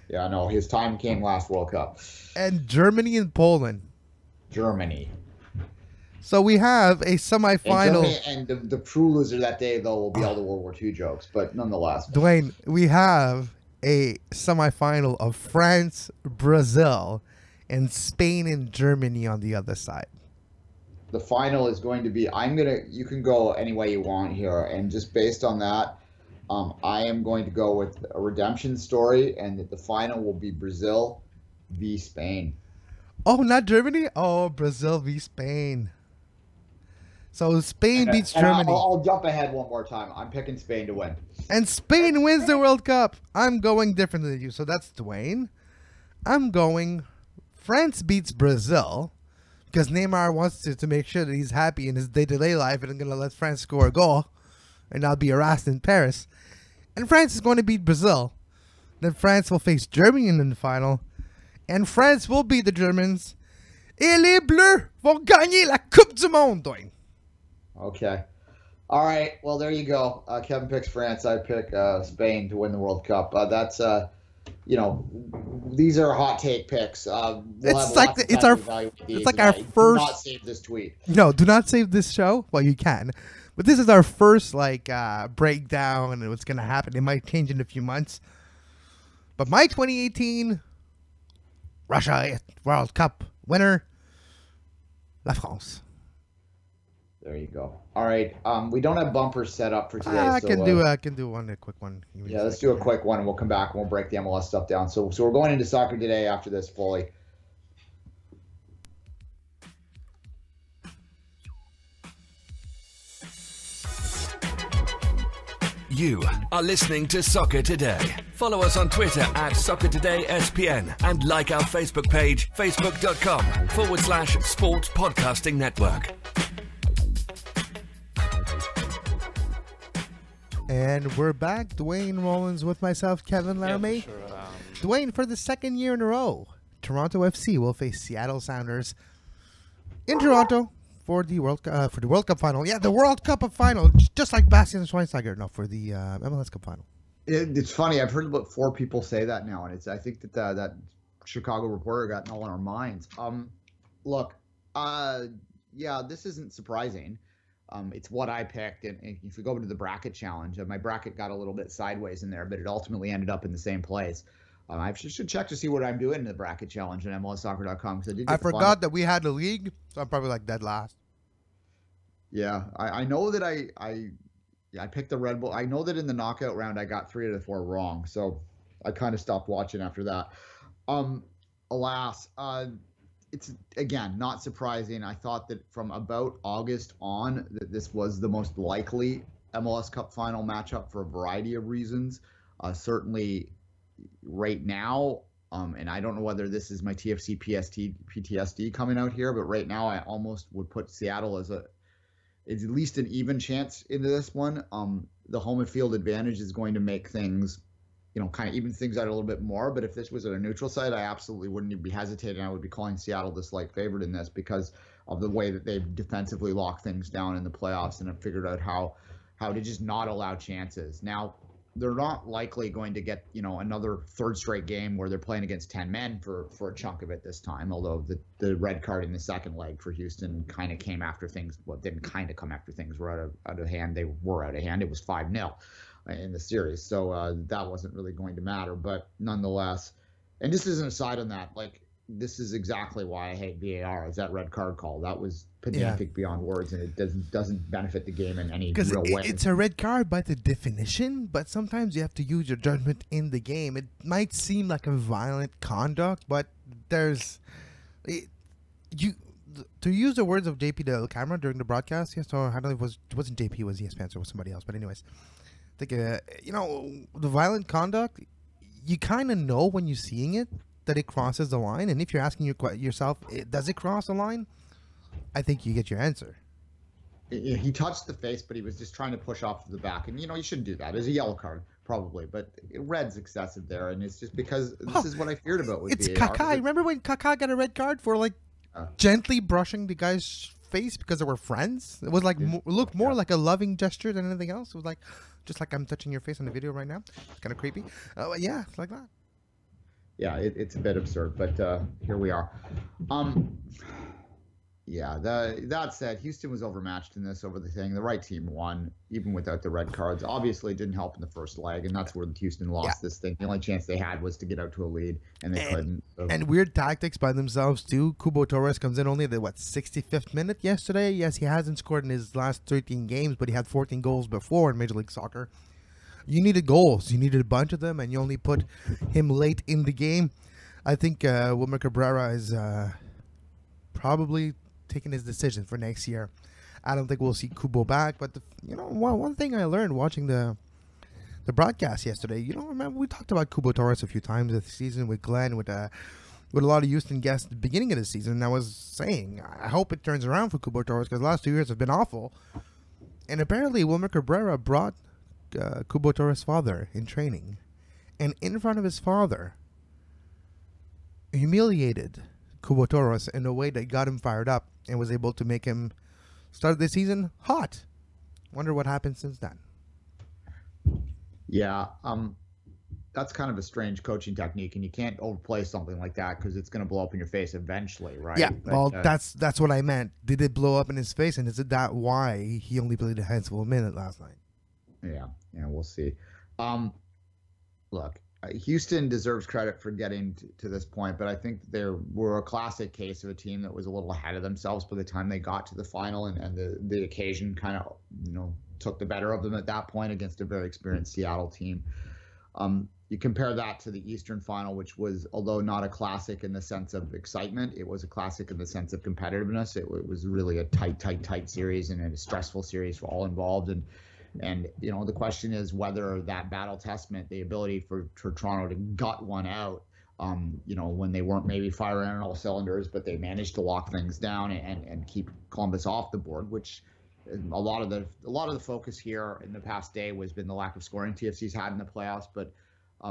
Yeah, I know. His time came last World Cup. And Germany and Poland. Germany. So we have a semifinal. And the true loser that day, though, will be all the World War II jokes. But nonetheless. Duane, we have a semifinal of France, Brazil, and Spain and Germany on the other side. The final is going to be, you can go any way you want here. And just based on that, I am going to go with a redemption story. And that the final will be Brazil v. Spain. Oh, not Germany? Oh, Brazil v. Spain. So Spain beats Germany. I'll jump ahead one more time. I'm picking Spain to win. And Spain wins the World Cup. I'm going different than you. So that's Duane. I'm going France beats Brazil. because Neymar wants to make sure that he's happy in his day-to-day life and going to let France score a goal and not be harassed in Paris. And France is going to beat Brazil. Then France will face Germany in the final. And France will beat the Germans. Et les Bleus vont gagner la Coupe du Monde, Duane. Okay. All right. Well, there you go. Kevin picks France. I pick Spain to win the World Cup. That's these are hot take picks. It's like our first. Do not save this tweet. No, do not save this show. Well, you can, but this is our first breakdown and what's gonna happen. It might change in a few months. But my 2018 Russia World Cup winner, La France. There you go. All right. We don't have bumpers set up for today. I can do one, a quick one. Yeah, let's do a quick one, and we'll come back and we'll break the MLS stuff down. So we're going into soccer today after this fully. You are listening to Soccer Today. Follow us on Twitter at SoccerTodaySPN and like our Facebook page, facebook.com/Sports Podcasting Network. And we're back. Duane Rollins with myself, Kevin Laramee. Yeah, for sure. Duane, for the second year in a row, Toronto FC will face Seattle Sounders in Toronto for the World Cup final. Yeah, the World Cup final, just like Bastian Schweinsteiger. No, for the MLS Cup final. It's funny. I've heard about 4 people say that now, and I think that that Chicago reporter got all in our minds. Look, yeah, this isn't surprising. It's what I picked, and if we go into the bracket challenge, my bracket got a little bit sideways in there, but it ultimately ended up in the same place. I should check to see what I'm doing in the bracket challenge on MLSsoccer.com because I forgot that we had a league, so I'm probably dead last. Yeah, I know that I picked the Red Bull. I know that in the knockout round I got 3 out of 4 wrong, so I kind of stopped watching after that. Alas, it's again not surprising. I thought that from about August on that this was the most likely MLS Cup final matchup for a variety of reasons. Certainly right now, and I don't know whether this is my TFC PTSD coming out here, but right now I almost would put Seattle as it's at least an even chance into this one. The home and field advantage is going to make things, kind of even things out a little bit more. But if this was at a neutral site, I absolutely wouldn't even be hesitating. I would be calling Seattle the slight favorite in this because of the way that they've defensively locked things down in the playoffs and have figured out how to just not allow chances. Now, they're not likely going to get, another third straight game where they're playing against 10 men for a chunk of it this time, although the red card in the second leg for Houston kind of came after things. Well, didn't kind of come after things were out of hand. They were out of hand. It was 5-0 in the series. So that wasn't really going to matter. But nonetheless, and just as an aside on that, this is exactly why I hate VAR. Is that red card call? That was pedantic beyond words, and it doesn't benefit the game in any real way. It's a red card by the definition, but sometimes you have to use your judgment in the game. It might seem like a violent conduct, but to use the words of JP the camera during the broadcast. Yes, or I don't know if it wasn't JP, it was ESPN, so it was somebody else. But anyways, I think the violent conduct, you kind of know when you're seeing it that it crosses the line, and if you're asking yourself, does it cross the line? I think you get your answer. He touched the face, but he was just trying to push off to the back, and you shouldn't do that. It's a yellow card, probably, but red's excessive there, and it's just because this is what I feared about with it's VAR. Kaká. Remember when Kaká got a red card for gently brushing the guy's face because they were friends? It was looked more like a loving gesture than anything else. It was just like I'm touching your face on the video right now. It's kind of creepy. Yeah, it's like that. Yeah, it's a bit absurd, but here we are. Yeah, that said, Houston was overmatched in this over the thing. The right team won, even without the red cards. Obviously, it didn't help in the first leg, and that's where Houston lost this thing. The only chance they had was to get out to a lead, and they couldn't. So. And weird tactics by themselves, too. Kubo Torres comes in only at the, 65th minute yesterday? Yes, he hasn't scored in his last 13 games, but he had 14 goals before in Major League Soccer. You needed goals. You needed a bunch of them, and you only put him late in the game. I think Wilmer Cabrera is probably taking his decision for next year. I don't think we'll see Kubo back, but one thing I learned watching the broadcast yesterday, remember we talked about Kubo Torres a few times this season with Glenn, with with a lot of Houston guests at the beginning of the season, and I was saying, I hope it turns around for Cubo Torres because the last 2 years have been awful. And apparently Wilmer Cabrera brought Cubo Torres' father in training, and in front of his father, humiliated Cubo Torres in a way that got him fired up and was able to make him start the season hot. Wonder what happened since then. Yeah, that's kind of a strange coaching technique, and you can't overplay something like that because it's going to blow up in your face eventually, right? Yeah, but, well, that's what I meant. Did it blow up in his face, and is it that why he only played a handful of minutes last night? Yeah, we'll see. Look, Houston deserves credit for getting to this point, but I think they were a classic case of a team that was a little ahead of themselves by the time they got to the final, and the occasion kind of, took the better of them at that point against a very experienced Seattle team. You compare that to the Eastern Final, which was, although not a classic in the sense of excitement, it was a classic in the sense of competitiveness. It was really a tight series and a stressful series for all involved. And the question is whether that battle testament, the ability for Toronto to gut one out, when they weren't maybe firing on all cylinders, but they managed to lock things down and keep Columbus off the board, which a lot of the focus here in the past day has been the lack of scoring TFC's had in the playoffs, but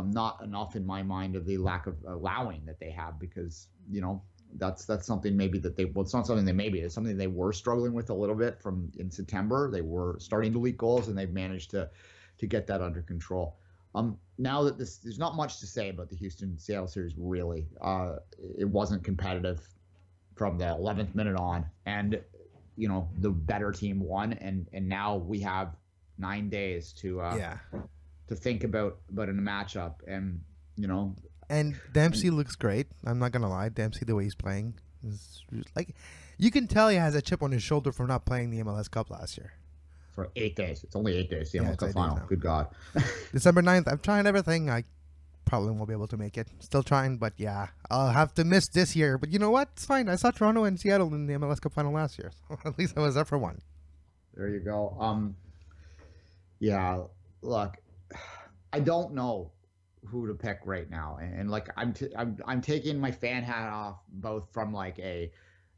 not enough in my mind of the lack of allowing that they have, because that's something maybe that it's not something it's something they were struggling with a little bit from in September. They were starting to leak goals, and they've managed to get that under control. Now that there's not much to say about the Houston-Seattle series, really. It wasn't competitive from the 11th minute on, and the better team won, and now we have 9 days to think about in a matchup, and And Dempsey looks great. I'm not gonna lie, Dempsey, the way he's playing, is like, you can tell he has a chip on his shoulder from not playing the MLS Cup last year. For 8 days. It's only 8 days. The MLS Cup final. Good God. December 9th. I'm trying everything. I probably won't be able to make it. Still trying, but yeah, I'll have to miss this year. But you know what? It's fine. I saw Toronto and Seattle in the MLS Cup final last year, so at least I was there for one. There you go. Yeah. Look, I don't know who to pick right now, and like I'm taking my fan hat off, both from like a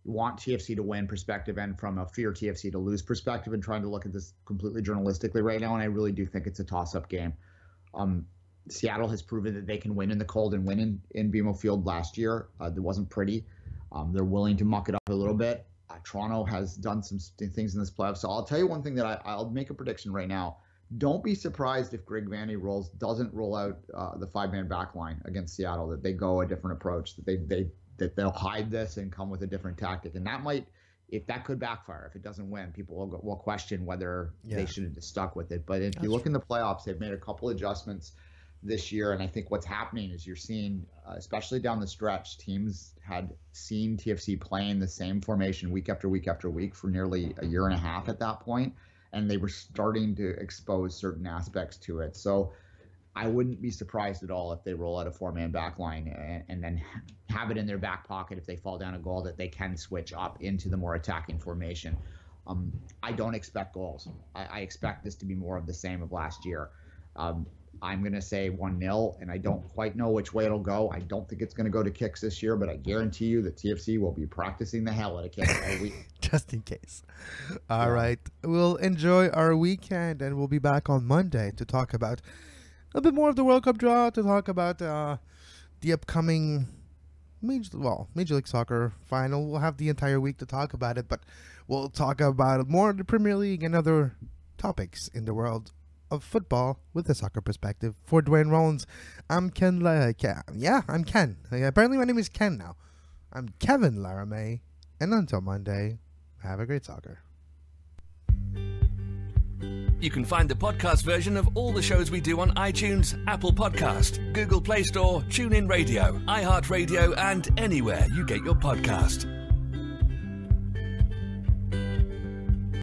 want TFC to win perspective and from a fear TFC to lose perspective, and trying to look at this completely journalistically right now. And I really do think it's a toss-up game. Seattle has proven that they can win in the cold and win in BMO Field last year. It wasn't pretty. They're willing to muck it up a little bit. Toronto has done some things in this playoff. So I'll tell you one thing that I'll make a prediction right now. Don't be surprised if Greg Vanney doesn't roll out the 5-man back line against Seattle, that they go a different approach, that they'll hide this and come with a different tactic. And that could backfire. If it doesn't win, people will question whether they should have just stuck with it. But if you look in the playoffs, they've made a couple adjustments this year. And I think what's happening is you're seeing, especially down the stretch, teams had seen TFC playing the same formation week after week after week for nearly a year and a half at that point. And they were starting to expose certain aspects to it. So I wouldn't be surprised at all if they roll out a 4-man back line and then have it in their back pocket if they fall down a goal, that they can switch up into the more attacking formation. I don't expect goals. I expect this to be more of the same of last year. I'm going to say 1-0, and I don't quite know which way it'll go. I don't think it's going to go to kicks this year, but I guarantee you that TFC will be practicing the hell out of kicks all week. Just in case. All right. We'll enjoy our weekend, and we'll be back on Monday to talk about a bit more of the World Cup draw, to talk about the upcoming Major League Soccer final. We'll have the entire week to talk about it, but we'll talk about more of the Premier League and other topics in the world of football with a soccer perspective. For Duane Rollins, I'm Ken. I'm Ken. Apparently my name is Ken now. I'm Kevin Laramee, and until Monday, have a great soccer. You can find the podcast version of all the shows we do on iTunes, Apple Podcast, Google Play Store, TuneIn Radio, iHeartRadio, and anywhere you get your podcast.